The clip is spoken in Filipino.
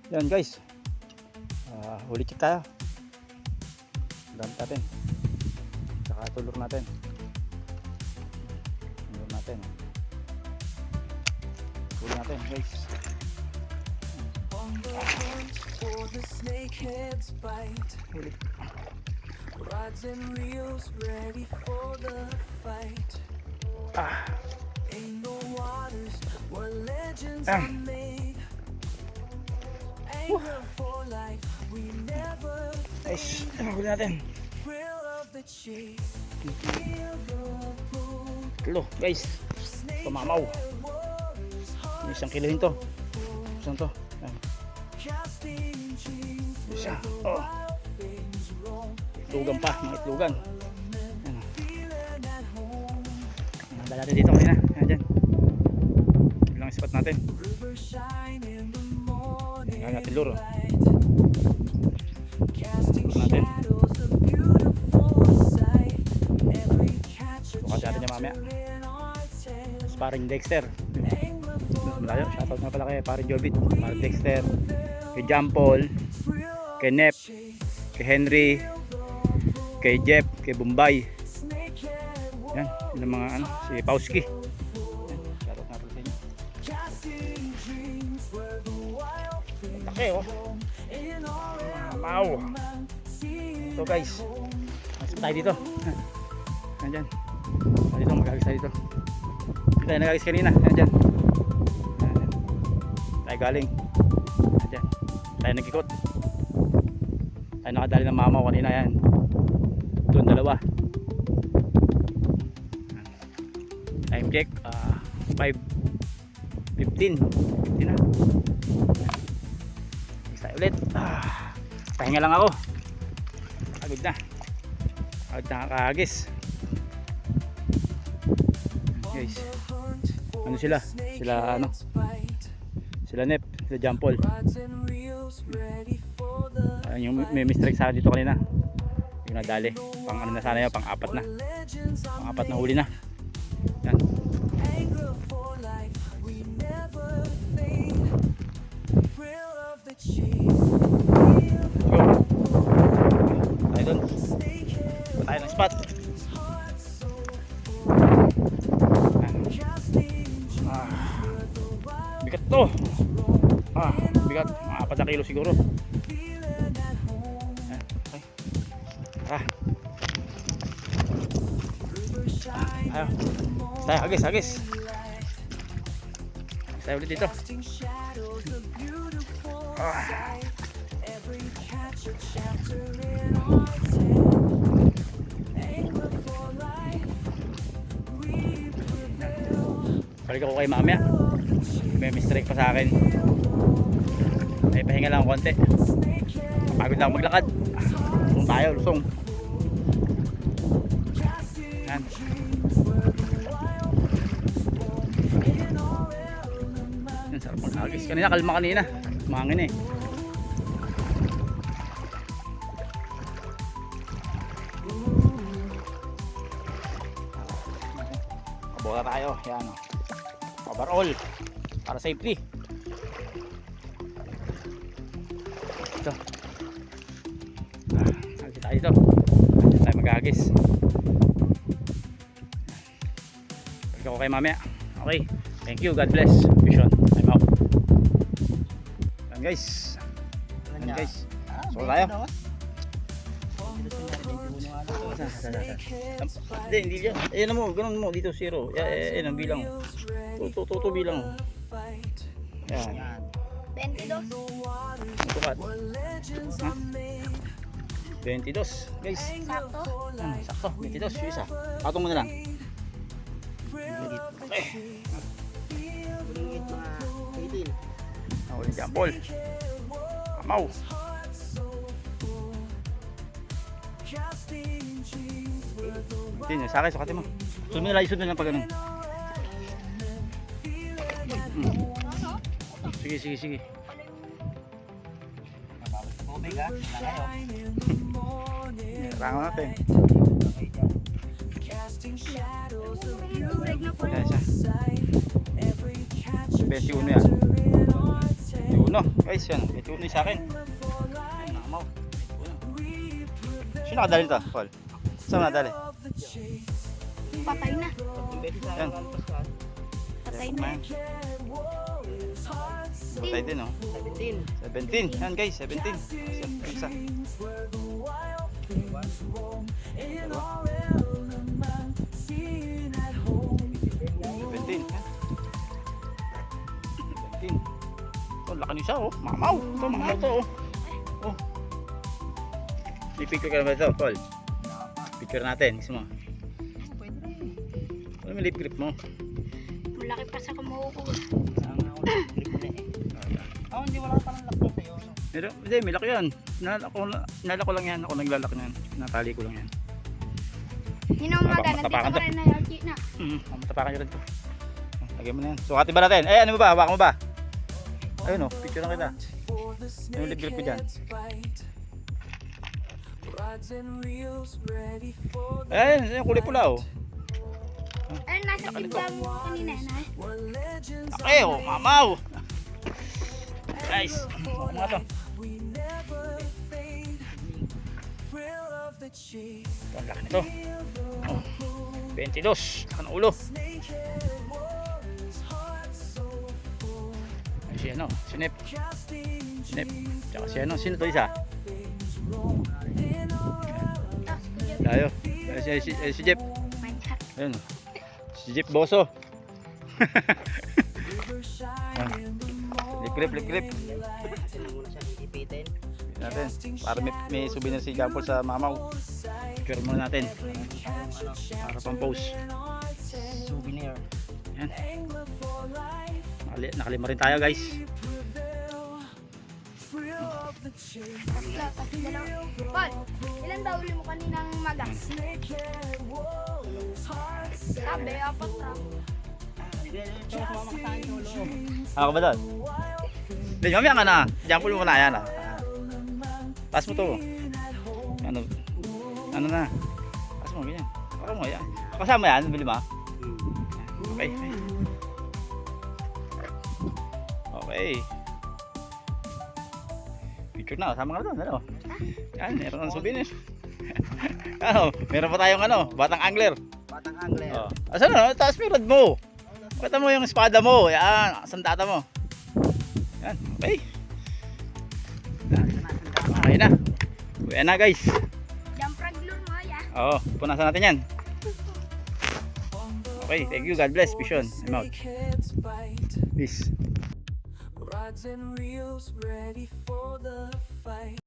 Yan guys, huli check tayo. Dami natin. Saka tulor natin. Tulor natin. Huli natin guys. Huli. Rods and reels ready for the fight. Ain't no waters where legends are made. Anger for life, we never Guys, fade. huli natin. Thrill of the chase, feel the pull. Kilo guys, pamamaw. May isang kilohin to. Isang to. Yan. Casting dreams Isa. where the Oh. wild things roam. Itlugan pa, mga itlugan. Yan. Feeling at home. Dala natin dito kanina. Yan dyan. Yun lang spot natin. River shine in the morning Yan natin luro. light. Casting Luro natin. shadows, a beautiful sight. Every catch a Bukas natin niya mamaya. chapter in our tale. Sparring Dexter. Angler for Malayo. Shoutout na pala kay Paring Jobit. Paring Dexter. Kay John Paul. Kay Nep. Kay Henry. Kay Jeff. Kay Bombay. Yan. Yun ang mga ano. Si Pauski. Yan. Shoutout na pala sa inyo. casting dreams where the wild things Laki oh. in our Wow. element. See So guys, masip tayo dito. Nandyan. Dito magagis tayo dito. Dito tayo nagagis kanina. Nandyan. Nandyan. Tayo galing. Nandyan. Tayo nagikot. Tayo nakadali ng mama ko kanina yan. Doon dalawa. Time check. 5:15. 15 na. Next tayo ulit. Pahinga lang ako. Agad na. Agad na kakagis. Guys. Ano sila? Sila ano? Sila Nep. Sila John Paul. rods and reels ready for the Ayun yung may mistrike sa akin dito kanina. Yung nadali. Pang ano na sana yun. Pang apat na. legends are Pang apat na huli na. Yan. Angler for life, we never fade. Thrill of the chase, feel Go. Tayo doon. snakehead, Tayo ng spot. heart so Yan. casting dreams Ah, where the wild bigat to. Bigat. Mga 4 na kilo siguro. feeling at home. Yan. Okay. Ah, River shine ayaw. in the morning Tayo, agis, agis. Tayo ulit dito. casting shadows, a beautiful Ah. sight. Every catch a chapter in our tale. Angler for life, we prevail. Balik ako kay mamaya. May mistrike pa sa akin. Ay pahinga lang konti. Pagod lang maglakad. Lusong tayo, lusong. Yan. Yan, sarap maghagis. Kanina, kalma kanina. Mangin eh. Kabola tayo. Yan o. Overall. Para safety. Ito. Hagis tayo dito. Hagis tayo maghagis. Balik ako kay mamaya. Okay. Thank you. God bless. Vision. I'm out. Yan guys. Yan guys. So tayo. Hindi, hindi yan. Ayan mo, ganun mo. Dito 0. Ayan ang bilang. Tuto bilang. Yan. 22. Tukat. Ha? 22. Guys. Sakto. Sakto. 22. Yung isa. Patong mo na lang. Okay. Nahuli dyan, Paul. Amaw. Hindi, sa akin, sukatin mo. Sunod mo nila, isod na lang pag ganun. Sige, sige, sige. Rango natin. Yan siya. 21 yan. tuno. Guys, yan. May tuno sa akin. Ay, nakamaw. May tuno. Sino nakadali nito, Paul? Saan nakadali? Patay na. Yan. Patay na. Man. Patay din, oh. 17. Yan, guys. 17. Isa. Oh, laki niya siya, oh. Mamaw. Ito, mamaw to, oh. Oh. May picture ka na ba ito, Paul? Picture natin, gusto mo. Ano may lip grip mo? Malaki pa sa kumuha ko. Oh, hindi wala pa ng laptop sa'yo. Pero, hindi, may laki yan. Nalala ko lang yan. Ako naglalaki na yan. Natali ko lang yan. Yun ang umaga, nandito Matapakan pa to. rin na yung na. Matapakan nyo rin ito. Lagyan mo na yan. Sukatin ba natin? Eh, ano mo ba? Hawakan mo ba? Ayun, oh. Picture lang kita. Ano yung lip grip ko dyan? Ayun, yung kulay pula, oh. Ayun, nasa Laki nito. tigba mo kanina na. Laki, oh. Mamaw. Guys, ako nga to. Ito, ang laki nito. Oh, 22. Laki ng ulo. Ay, si ano? Sinip. Sinip. Tsaka si ano? Sino to isa? Tayo. Si Jeep. Mindset. Ayun. Si Jeep Boso. Lip grip. Muna siya ipitin. Natin. Para may souvenir si Jampol sa mamaw. Picture muna natin. Para pang post. Souvenir. Yan. Nakalima rin tayo, guys. Tatlo, tapos dalawa. Paul, ilan daw uli mo kaninang magas? Sabi, apat na. Ito, sumama ka sa akin, Lolo. Ako ba doon? Hindi, mamaya ka na. Jampol mo na yan, ah. Pass mo to. Ano na? Pass mo, ganyan. Pass mo, yan. Kasama yan, bili mo. Okay. Okay. Picture na, sama ka na doon, ano? Yan, meron ng souvenir. Ano, meron pa tayong ano, batang angler. Batang angler. Oh. Asan na, taas mo yung rod mo. Pakita mo yung espada mo. Yan, sandata mo. Yan, okay. Okay na. Uwi na, guys. Jump frog lure mo, ya. Oo, punasan natin yan. Okay, thank you. God bless. Vision. I'm out. Peace. Rods and reels ready for the fight.